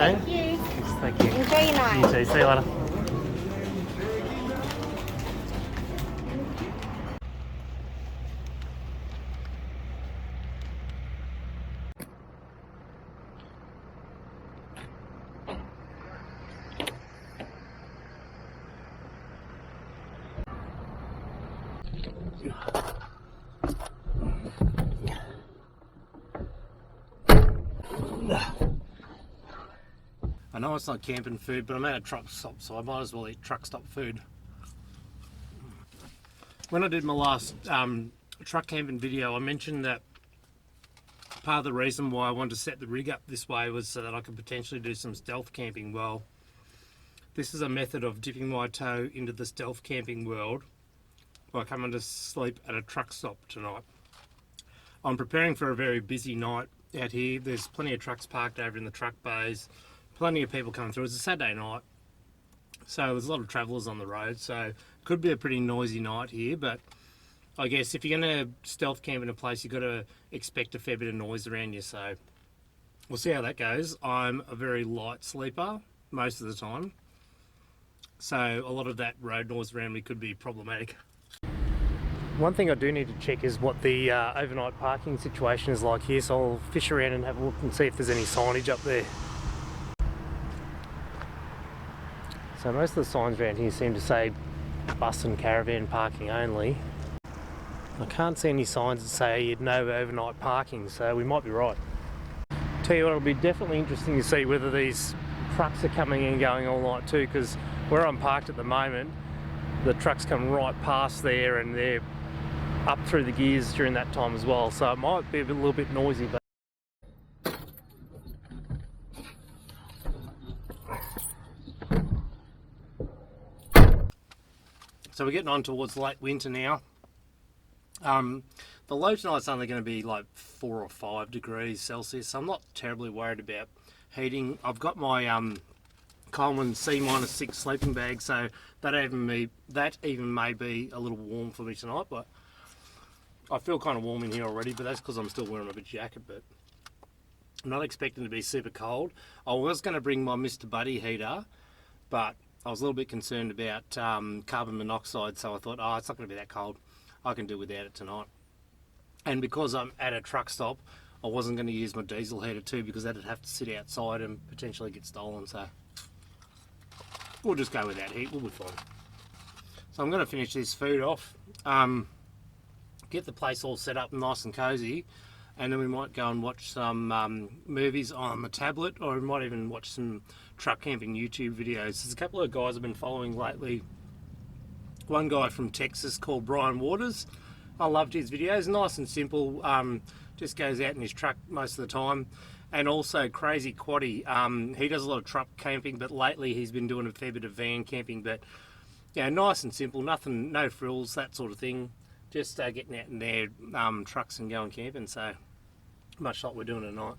soon. Thank you. Thank you. Enjoy your night. You too. See you later. I know it's not camping food, but I'm at a truck stop, so I might as well eat truck stop food. When I did my last truck camping video, I mentioned that part of the reason why I wanted to set the rig up this way was so that I could potentially do some stealth camping. Well, this is a method of dipping my toe into the stealth camping world by coming to sleep at a truck stop tonight. I'm preparing for a very busy night out here. There's plenty of trucks parked over in the truck bays, plenty of people coming through. It's a Saturday night, so there's a lot of travellers on the road, so it could be a pretty noisy night here, but I guess if you're going to stealth camp in a place, you've got to expect a fair bit of noise around you, so we'll see how that goes. I'm a very light sleeper most of the time, so a lot of that road noise around me could be problematic. One thing I do need to check is what the overnight parking situation is like here, so I'll fish around and have a look and see if there's any signage up there. So most of the signs around here seem to say bus and caravan parking only. I can't see any signs that say no overnight parking, so we might be right. Tell you what, it'll be definitely interesting to see whether these trucks are coming and going all night too, because where I'm parked at the moment, the trucks come right past there and they're up through the gears during that time as well, so it might be a little bit noisy. But so we're getting on towards late winter now. The low tonight's only going to be like 4 or 5 degrees Celsius, so I'm not terribly worried about heating. I've got my Coleman C-6 sleeping bag, so that even may be a little warm for me tonight, but I feel kind of warm in here already, but that's because I'm still wearing a big jacket, but I'm not expecting to be super cold. I was going to bring my Mr. Buddy heater, but I was a little bit concerned about carbon monoxide, so I thought, oh, it's not going to be that cold. I can do without it tonight. And because I'm at a truck stop, I wasn't going to use my diesel heater too, because that'd have to sit outside and potentially get stolen, so we'll just go without heat, we'll be fine. So I'm going to finish this food off, get the place all set up nice and cozy, and then we might go and watch some movies on the tablet, or we might even watch some truck camping YouTube videos. There's a couple of guys I've been following lately. One guy from Texas called Brian Waters. I loved his videos, nice and simple, just goes out in his truck most of the time. And also Crazy Quaddy, he does a lot of truck camping, but lately he's been doing a fair bit of van camping, but yeah, nice and simple, nothing, no frills, that sort of thing. Just getting out in their trucks and going camping, so much like we're doing tonight.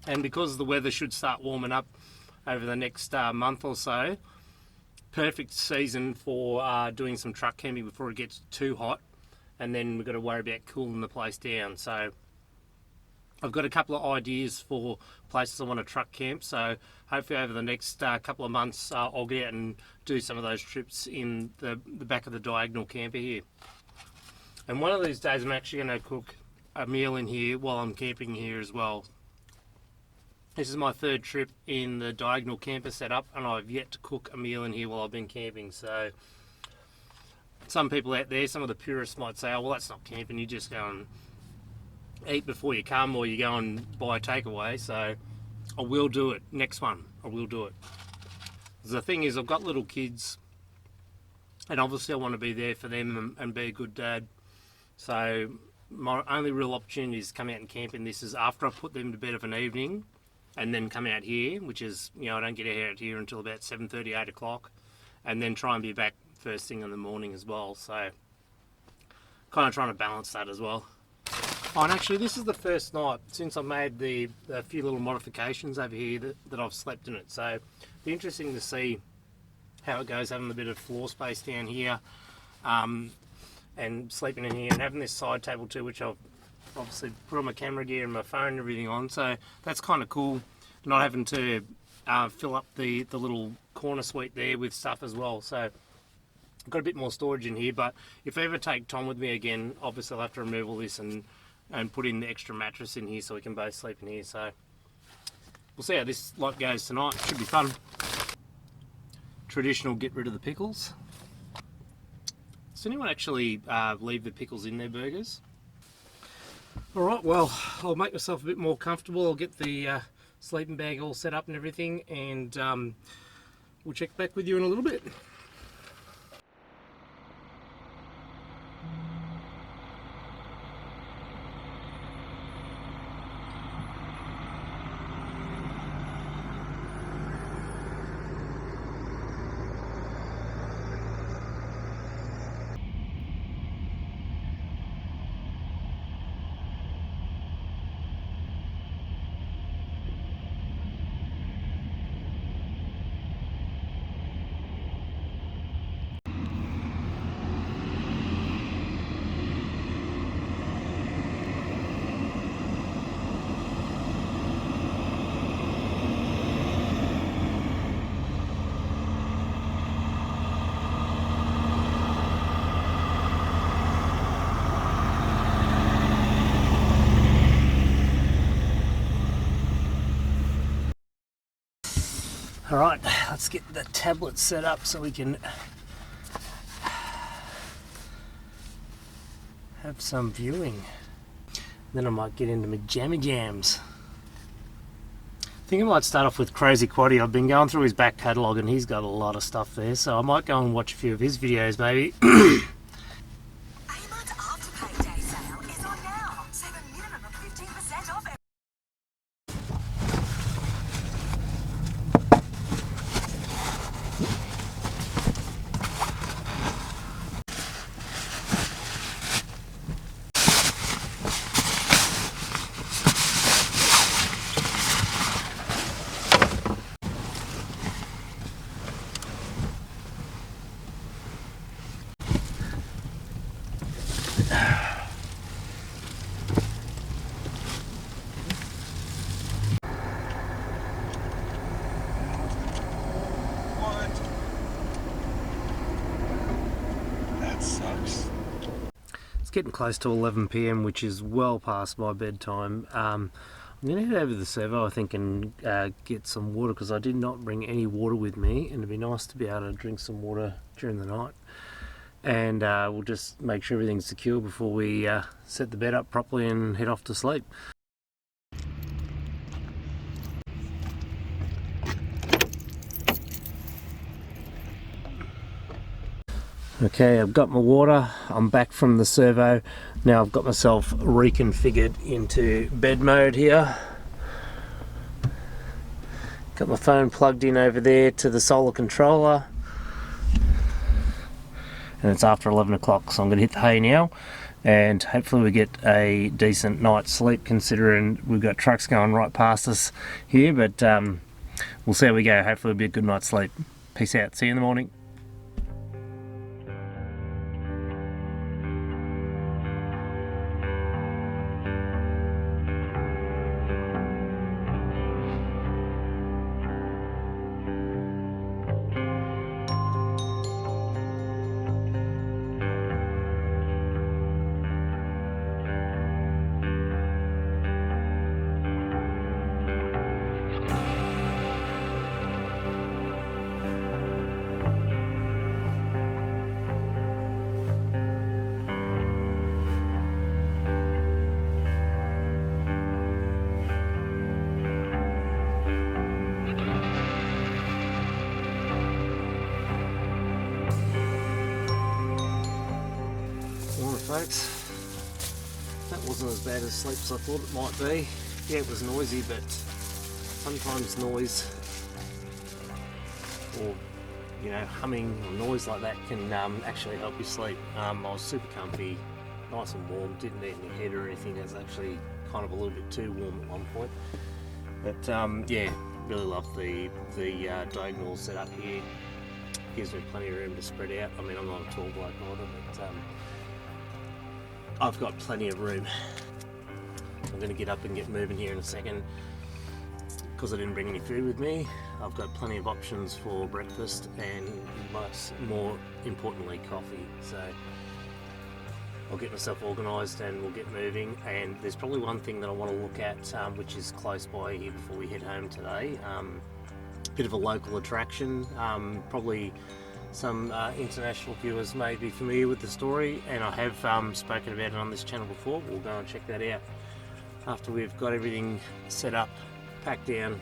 And because the weather should start warming up over the next month or so, perfect season for doing some truck camping before it gets too hot, and then we've got to worry about cooling the place down. So I've got a couple of ideas for places I want to truck camp, so hopefully over the next couple of months I'll get out and do some of those trips in the back of the diagonal camper here. And one of these days I'm actually going to cook a meal in here while I'm camping here as well. This is my 3rd trip in the diagonal camper setup, and I've yet to cook a meal in here while I've been camping. So some people out there, some of the purists might say, oh well, that's not camping, you just go and eat before you come, or you go and buy a takeaway. So I will do it. Next one, I will do it. The thing is, I've got little kids, and obviously I want to be there for them and be a good dad. So my only real opportunity to come out and camp in this is after I put them to bed of an evening, and then come out here, which is, you know, I don't get out here until about 7:30, 8 o'clock, and then try and be back first thing in the morning as well. So kind of trying to balance that as well. Oh, and actually this is the first night since I made the few little modifications over here that I've slept in it. So it'll be interesting to see how it goes, having a bit of floor space down here, and sleeping in here, and having this side table too, which I've obviously put all my camera gear and my phone and everything on. So that's kind of cool, not having to fill up the little corner suite there with stuff as well. So I've got a bit more storage in here, but if I ever take Tom with me again, obviously I'll have to remove all this and put in the extra mattress in here so we can both sleep in here. So we'll see how this lot goes tonight. Should be fun. Traditional get rid of the pickles. Does anyone actually leave the pickles in their burgers? Alright, well, I'll make myself a bit more comfortable. I'll get the sleeping bag all set up and everything, and we'll check back with you in a little bit. Alright, let's get the tablet set up so we can have some viewing. Then I might get into my jammy jams. I think I might start off with Crazy Quaddy. I've been going through his back catalogue and he's got a lot of stuff there, so I might go and watch a few of his videos maybe. It's getting close to 11 PM, which is well past my bedtime. I'm going to head over to the servo, I think, and get some water, because I did not bring any water with me, and it'd be nice to be able to drink some water during the night. And we'll just make sure everything's secure before we set the bed up properly and head off to sleep. Okay, I've got my water, I'm back from the servo. Now I've got myself reconfigured into bed mode here. Got my phone plugged in over there to the solar controller. And it's after 11 o'clock, so I'm going to hit the hay now. And hopefully we get a decent night's sleep, considering we've got trucks going right past us here. But we'll see how we go. Hopefully it'll be a good night's sleep. Peace out. See you in the morning. Folks, that wasn't as bad as sleep as I thought it might be. Yeah, it was noisy, but sometimes noise, or humming or noise like that can actually help you sleep. I was super comfy, nice and warm, didn't need any heat or anything. It was actually kind of a little bit too warm at one point. But yeah, really love the diagonal setup here. Gives me plenty of room to spread out. I mean, I'm not a tall bloke either, but I've got plenty of room. I'm going to get up and get moving here in a second. because I didn't bring any food with me, I've got plenty of options for breakfast and more importantly coffee. So I'll get myself organised and we'll get moving. And there's probably one thing that I want to look at, which is close by here before we head home today. Bit of a local attraction, probably some international viewers may be familiar with the story, and I have spoken about it on this channel before. We'll go and check that out after we've got everything set up, packed down,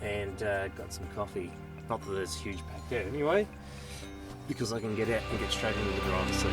and got some coffee. Not that there's a huge pack there anyway, because I can get out and get straight into the driver's seat.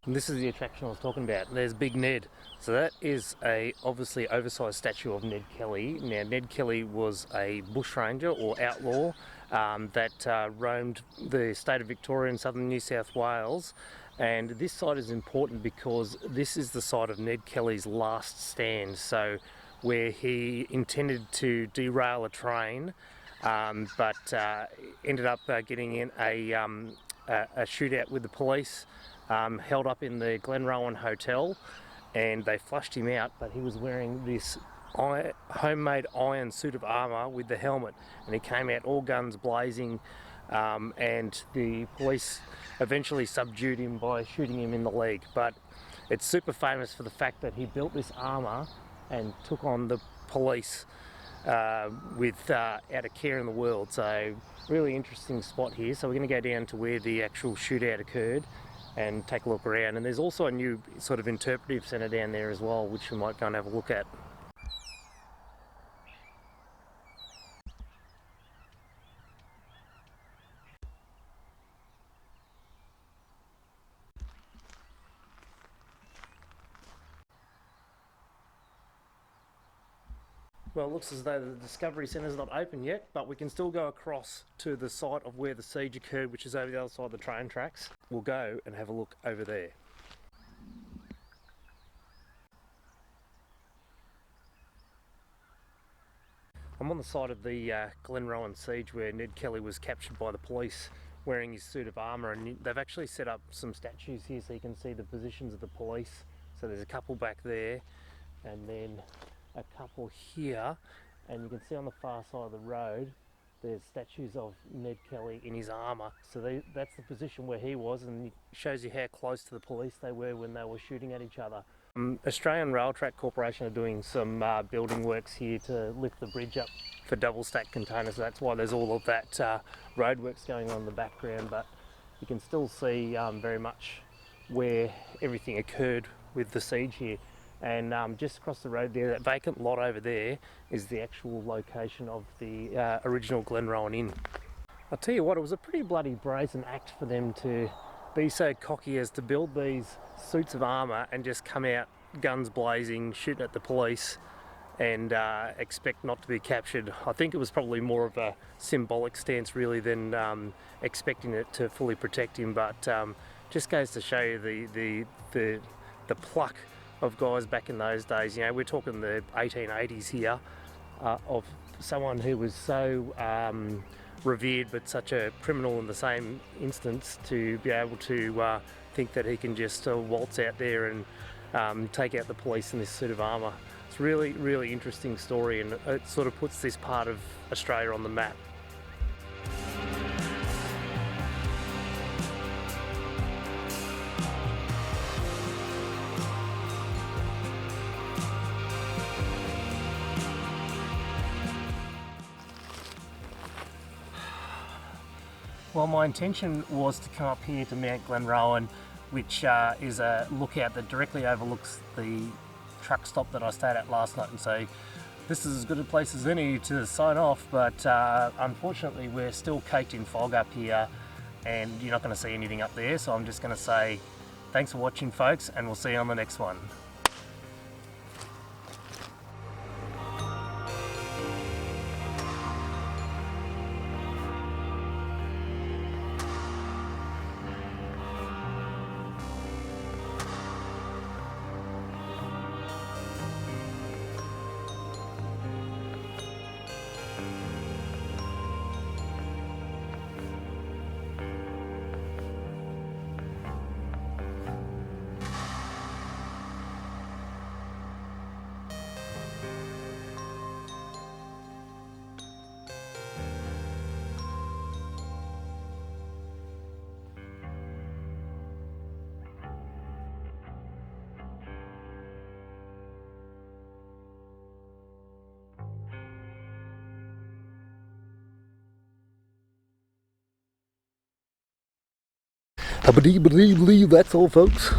And this is the attraction I was talking about. There's Big Ned. So that is a obviously oversized statue of Ned Kelly. Now Ned Kelly was a bushranger or outlaw that roamed the state of Victoria and southern New South Wales. And this site is important because this is the site of Ned Kelly's last stand. So where he intended to derail a train, but ended up getting in a shootout with the police. Held up in the Glenrowan hotel, and they flushed him out, but he was wearing this homemade iron suit of armour with the helmet, and he came out all guns blazing, and the police eventually subdued him by shooting him in the leg. But it's super famous for the fact that he built this armour and took on the police without a care in the world. So really interesting spot here. So we're going to go down to where the actual shootout occurred and take a look around, and there's also a new sort of interpretive centre down there as well, which we might go and have a look at. Well, it looks as though the Discovery Centre is not open yet, but we can still go across to the site of where the siege occurred, which is over the other side of the train tracks. We'll go and have a look over there. I'm on the side of the Glenrowan siege where Ned Kelly was captured by the police wearing his suit of armour, and they've actually set up some statues here so you can see the positions of the police. So there's a couple back there, and then a couple here, and you can see on the far side of the road there's statues of Ned Kelly in his armour. So that's the position where he was, and it shows you how close to the police they were when they were shooting at each other. Australian Rail Track Corporation are doing some building works here to lift the bridge up for double stack containers. So that's why there's all of that roadworks going on in the background, but you can still see very much where everything occurred with the siege here. And just across the road there, that vacant lot over there, is the actual location of the original Glenrowan Inn. I'll tell you what, it was a pretty bloody brazen act for them to be so cocky as to build these suits of armour and just come out guns blazing, shooting at the police, and expect not to be captured. I think it was probably more of a symbolic stance really than expecting it to fully protect him, but just goes to show you the pluck of guys back in those days. You know, we're talking the 1880s here, of someone who was so revered but such a criminal in the same instance, to be able to think that he can just waltz out there and take out the police in this suit of armour. It's really, really interesting story, and it sort of puts this part of Australia on the map. Well, my intention was to come up here to Mount Glenrowan, which is a lookout that directly overlooks the truck stop that I stayed at last night, and say this is as good a place as any to sign off, but unfortunately we're still caked in fog up here and you're not going to see anything up there, so I'm just going to say thanks for watching, folks, and we'll see you on the next one. That's all, folks.